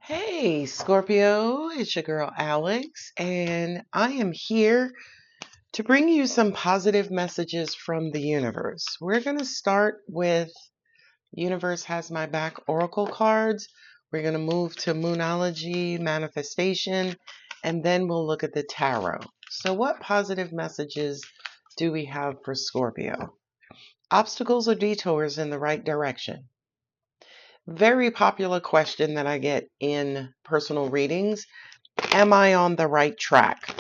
Hey, Scorpio, it's your girl Alex, and I am here to bring you some positive messages from the universe. We're going to start with Universe Has My Back Oracle cards. We're going to move to Moonology, Manifestation, and then we'll look at the Tarot. So, what positive messages do we have for Scorpio? Obstacles or detours in the right direction? Very popular question that I get in personal readings. Am I on the right track?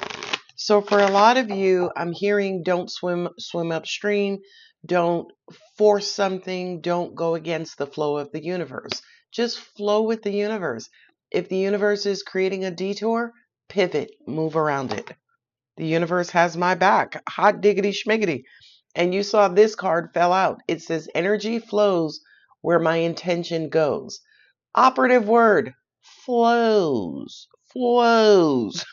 So for a lot of you, I'm hearing don't swim upstream, don't force something, don't go against the flow of the universe. Just flow with the universe. If the universe is creating a detour, pivot, move around it. The universe has my back. Hot diggity schmiggity. And you saw this card fell out. It says energy flows where my intention goes. Operative word, flows, flows,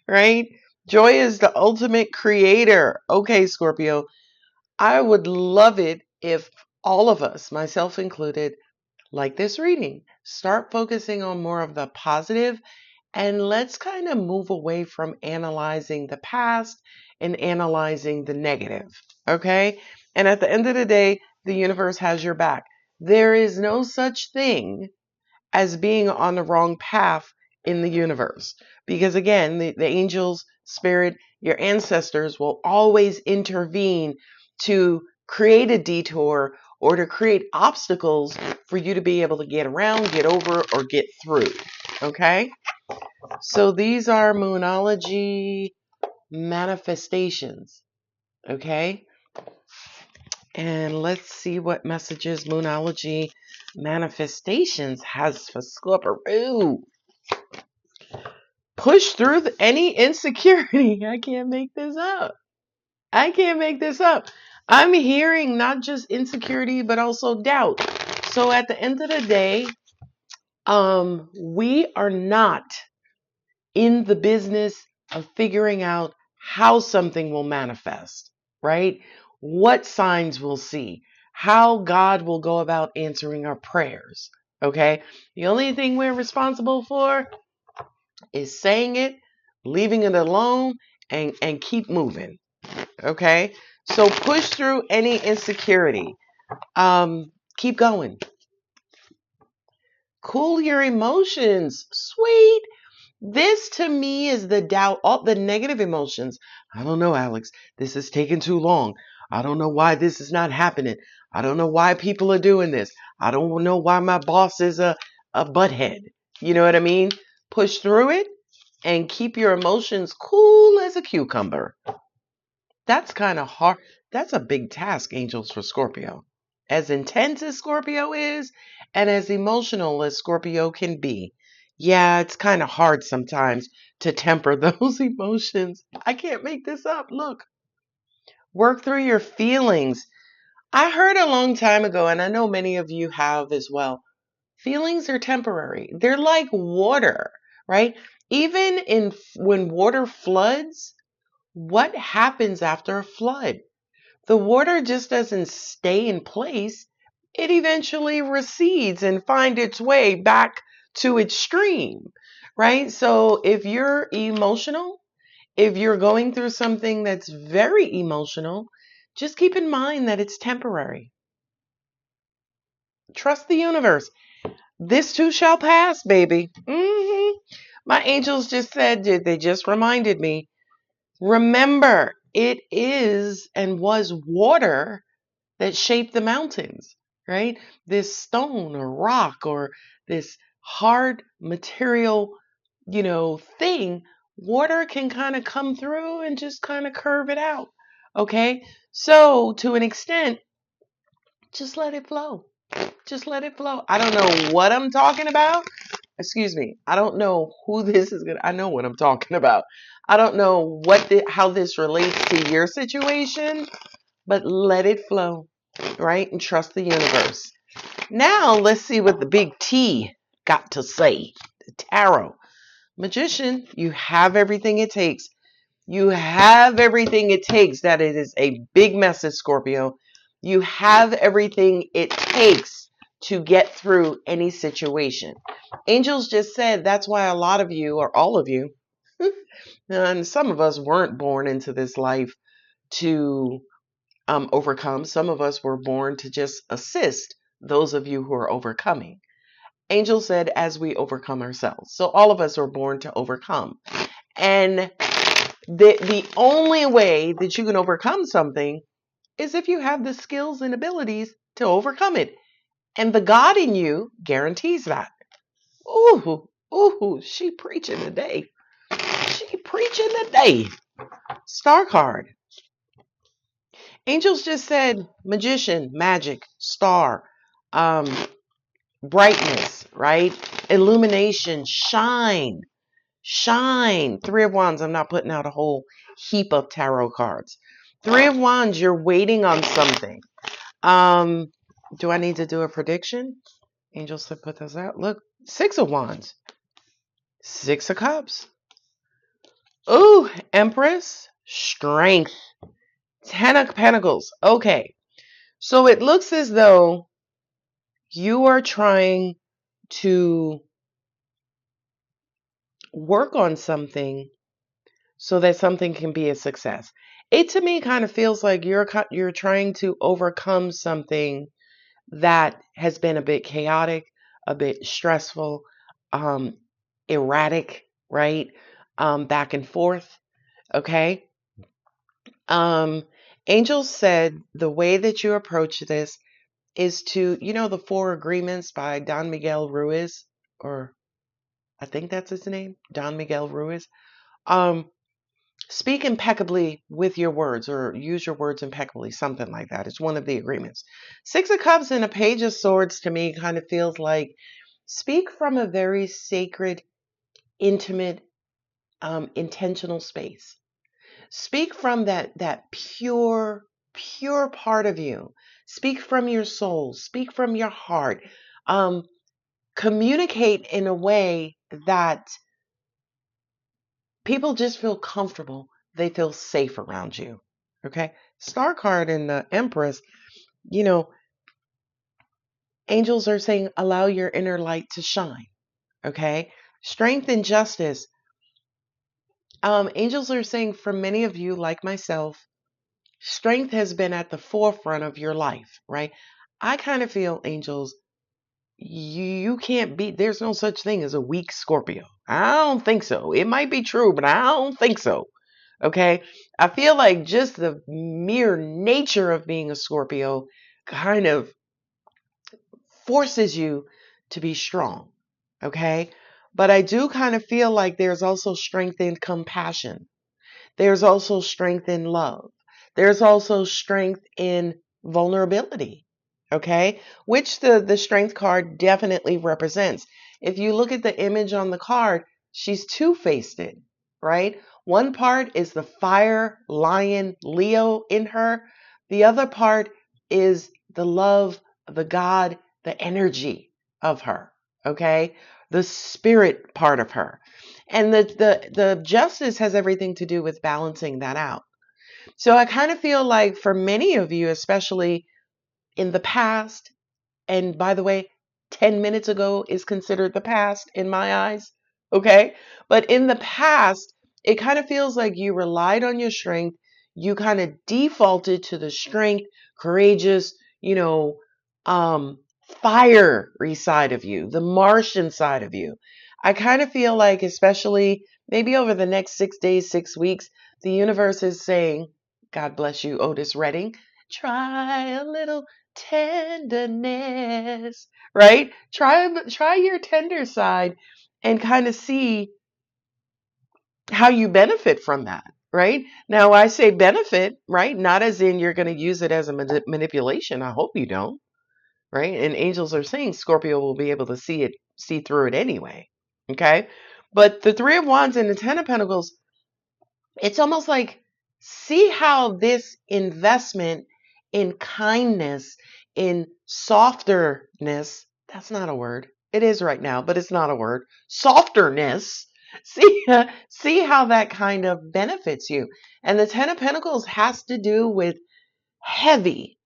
right? Joy is the ultimate creator. Okay, Scorpio, I would love it if all of us, myself included, like this reading, start focusing on more of the positive and let's kind of move away from analyzing the past and analyzing the negative. Okay? And at the end of the day, the universe has your back. There is no such thing as being on the wrong path in the universe. Because again, the angels, spirit, your ancestors will always intervene to create a detour or to create obstacles for you to be able to get around, get over, or get through. Okay? So these are Moonology manifestations. Okay? And let's see what messages Moonology manifestations has for Scorpio. Push through any insecurity. I can't make this up. I can't make this up. I'm hearing not just insecurity, but also doubt. So at the end of the day, we are not in the business of figuring out how something will manifest, right? What signs we'll see, how God will go about answering our prayers, okay? The only thing we're responsible for is saying it, leaving it alone, and keep moving, okay? So push through any insecurity. Keep going. Cool your emotions. Sweet. This to me is the doubt, all the negative emotions. I don't know, Alex. This is taking too long. I don't know why this is not happening. I don't know why people are doing this. I don't know why my boss is a butthead. You know what I mean? Push through it and keep your emotions cool as a cucumber. That's kind of hard. That's a big task, angels, for Scorpio. As intense as Scorpio is, and as emotional as Scorpio can be. Yeah, it's kind of hard sometimes to temper those emotions. I can't make this up. Look, work through your feelings. I heard a long time ago, and I know many of you have as well. Feelings are temporary. They're like water, right? Even when water floods, what happens after a flood? The water just doesn't stay in place. It eventually recedes and finds its way back to its stream, right? So if you're emotional, if you're going through something that's very emotional, just keep in mind that it's temporary. Trust the universe. This too shall pass, baby. My angels just said, they just reminded me, remember, it is and was water that shaped the mountains, right? This stone or rock or this hard material, thing, water can kind of come through and just kind of curve it out. Okay? So, to an extent, just let it flow. Just let it flow. I don't know what I'm talking about. Excuse me. I don't know who this is going to, I know what I'm talking about. I don't know how this relates to your situation, but let it flow, right? And trust the universe. Now, let's see what the big T got to say. The tarot. Magician, you have everything it takes. You have everything it takes. That it is a big message, Scorpio. You have everything it takes to get through any situation. Angels just said that's why a lot of you, or all of you, and some of us weren't born into this life to overcome. Some of us were born to just assist those of you who are overcoming. Angel said, as we overcome ourselves. So all of us are born to overcome. And the only way that you can overcome something is if you have the skills and abilities to overcome it. And the God in you guarantees that. Ooh, she preaching today. She preaching today. Star card. Angels just said magician, magic, star, brightness, right? Illumination, shine, shine. Three of Wands. I'm not putting out a whole heap of tarot cards. Three of Wands, you're waiting on something. Do I need to do a prediction? Angels said put those out. Look, Six of Wands, Six of Cups. Ooh, Empress, strength. Ten of Pentacles. Okay. So it looks as though you are trying to work on something so that something can be a success. It to me kind of feels like you're trying to overcome something that has been a bit chaotic, a bit stressful, erratic, right? Back and forth. Okay. Angels said the way that you approach this is to, the Four Agreements by Don Miguel Ruiz, or I think that's his name, Don Miguel Ruiz. Speak impeccably with your words, or use your words impeccably, something like that. It's one of the agreements. Six of Cups and a Page of Swords to me kind of feels like speak from a very sacred, intimate, intentional space. Speak from that pure part of you. Speak from your soul. Speak from your heart. Communicate in a way that people just feel comfortable. They feel safe around you. Okay. Star card and the Empress, angels are saying, allow your inner light to shine. Okay. Strength and justice. Angels are saying for many of you, like myself, strength has been at the forefront of your life, right? I kind of feel, angels, you can't be, there's no such thing as a weak Scorpio. I don't think so. It might be true, but I don't think so. Okay. I feel like just the mere nature of being a Scorpio kind of forces you to be strong. Okay. But I do kind of feel like there's also strength in compassion. There's also strength in love. There's also strength in vulnerability. Okay. Which the strength card definitely represents. If you look at the image on the card, she's two-faced, right? One part is the fire, lion, Leo in her. The other part is the love, the God, the energy of her. Okay. The spirit part of her. And the justice has everything to do with balancing that out. So I kind of feel like for many of you, especially in the past, and by the way, 10 minutes ago is considered the past in my eyes. Okay. But in the past, it kind of feels like you relied on your strength. You kind of defaulted to the strength, courageous, fiery side of you, the Martian side of you. I kind of feel like, especially maybe over the next 6 days, 6 weeks, the universe is saying, God bless you, Otis Redding, try a little tenderness, right? Try your tender side and kind of see how you benefit from that, right? Now, I say benefit, right? Not as in you're going to use it as a manipulation. I hope you don't, right? And angels are saying Scorpio will be able to see through it anyway, okay? But the Three of Wands and the Ten of Pentacles, it's almost like, see how this investment in kindness, in softerness, that's not a word. It is right now, but it's not a word. Softerness. See how that kind of benefits you. And the Ten of Pentacles has to do with heavy,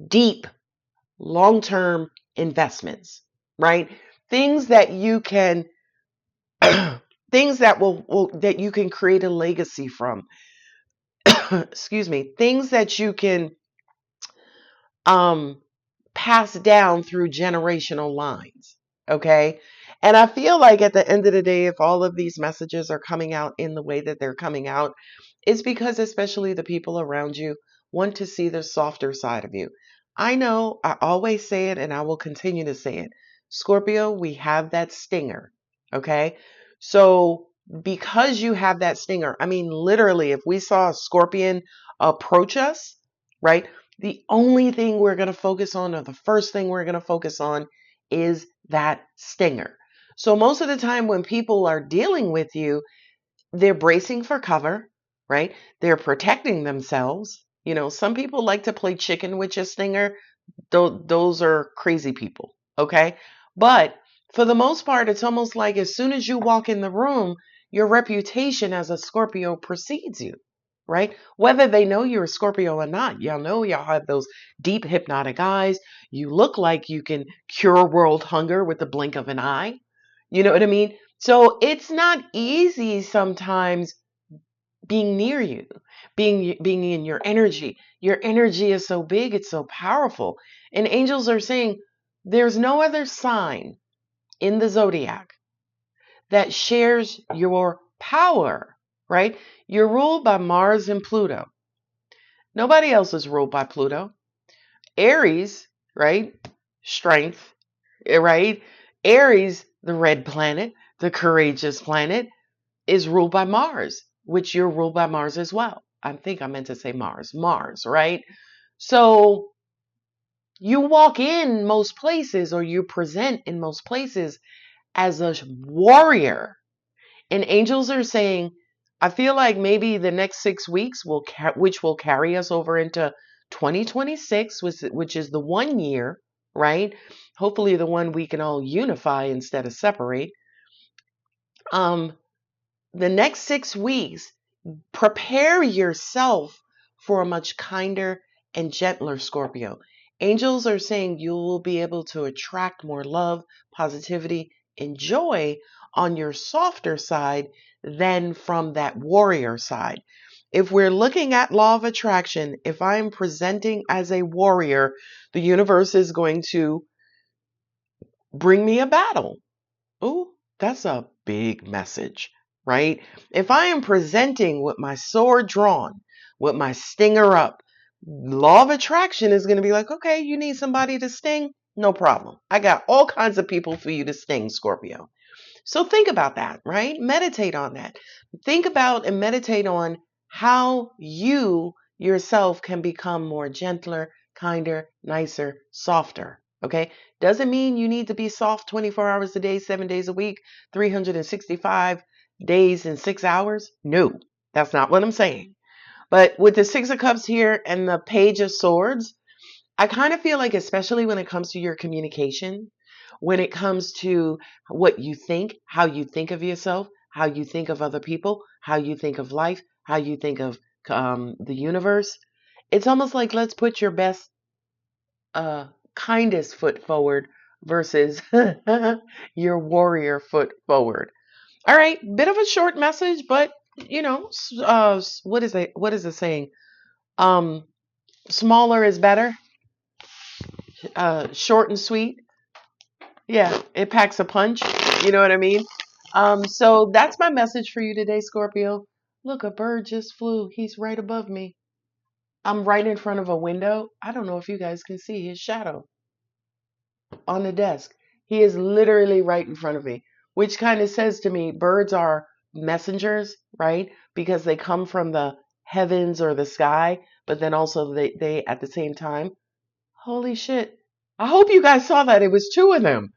deep long-term investments, right? Things that you can things that will that you can create a legacy from. Excuse me. Things that you can um pass down through generational lines. Okay. And I feel like at the end of the day, if all of these messages are coming out in the way that they're coming out, it's because especially the people around you want to see the softer side of you. I know I always say it and I will continue to say it. Scorpio, we have that stinger. Okay. So because you have that stinger, I mean, literally, if we saw a scorpion approach us, right? The only thing we're going to focus on, or the first thing we're going to focus on, is that stinger. So most of the time when people are dealing with you, they're bracing for cover, right? They're protecting themselves. You know, some people like to play chicken with your stinger. Those are crazy people, okay? But for the most part, it's almost like as soon as you walk in the room, your reputation as a Scorpio precedes you, right? Whether they know you're a Scorpio or not, y'all know y'all have those deep hypnotic eyes. You look like you can cure world hunger with the blink of an eye. You know what I mean? So it's not easy sometimes being near you, being in your energy. Your energy is so big, it's so powerful. And angels are saying there's no other sign in the zodiac that shares your power, right? You're ruled by Mars and Pluto. Nobody else is ruled by Pluto. Aries, right? Strength, right? Aries, the red planet, the courageous planet, is ruled by Mars, which you're ruled by Mars as well. I think I meant to say Mars, right? So you walk in most places or you present in most places as a warrior. And angels are saying, I feel like maybe the next 6 weeks which will carry us over into 2026, which is the 1 year, right? Hopefully the one we can all unify instead of separate. The next 6 weeks, prepare yourself for a much kinder and gentler Scorpio. Angels are saying you will be able to attract more love, positivity, and joy on your softer side than from that warrior side. If we're looking at law of attraction, if I'm presenting as a warrior, the universe is going to bring me a battle. Ooh, that's a big message, right? If I am presenting with my sword drawn, with my stinger up, law of attraction is going to be like, okay, you need somebody to sting? No problem. I got all kinds of people for you to sting, Scorpio. So think about that, right? Meditate on that. Think about and meditate on how you yourself can become more gentler, kinder, nicer, softer. Okay. Doesn't mean you need to be soft 24 hours a day, 7 days a week, 365 days and 6 hours. No, that's not what I'm saying. But with the Six of Cups here and the Page of Swords, I kind of feel like, especially when it comes to your communication, when it comes to what you think, how you think of yourself, how you think of other people, how you think of life, how you think of the universe, it's almost like let's put your best, uh, kindest foot forward versus your warrior foot forward. All right, bit of a short message, but you know, what is it? What is it saying? Um, Smaller is better. Short and sweet. Yeah, it packs a punch. You know what I mean? So that's my message for you today, Scorpio. Look, a bird just flew. He's right above me. I'm right in front of a window. I don't know if you guys can see his shadow on the desk. He is literally right in front of me, which kind of says to me, birds are messengers, right? Because they come from the heavens or the sky, but then also they at the same time, holy shit. I hope you guys saw that. It was two of them.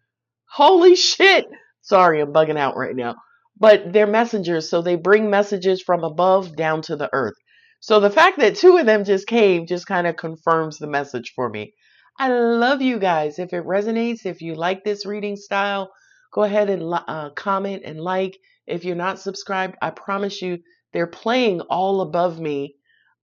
Holy shit. Sorry, I'm bugging out right now. But they're messengers, so they bring messages from above down to the earth. So the fact that two of them just came just kind of confirms the message for me. I love you guys. If it resonates, if you like this reading style, go ahead and comment and like. If you're not subscribed, I promise you, they're playing all above me.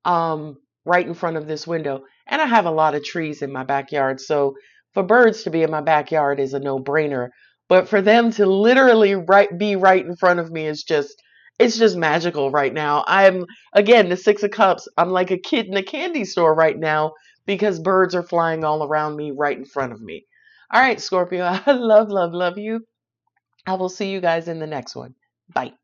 Um, right in front of this window. And I have a lot of trees in my backyard. So for birds to be in my backyard is a no-brainer. But for them to literally be right in front of me is just, it's just magical right now. I'm, again, the Six of Cups. I'm like a kid in a candy store right now because birds are flying all around me right in front of me. All right, Scorpio, I love, love, love you. I will see you guys in the next one. Bye.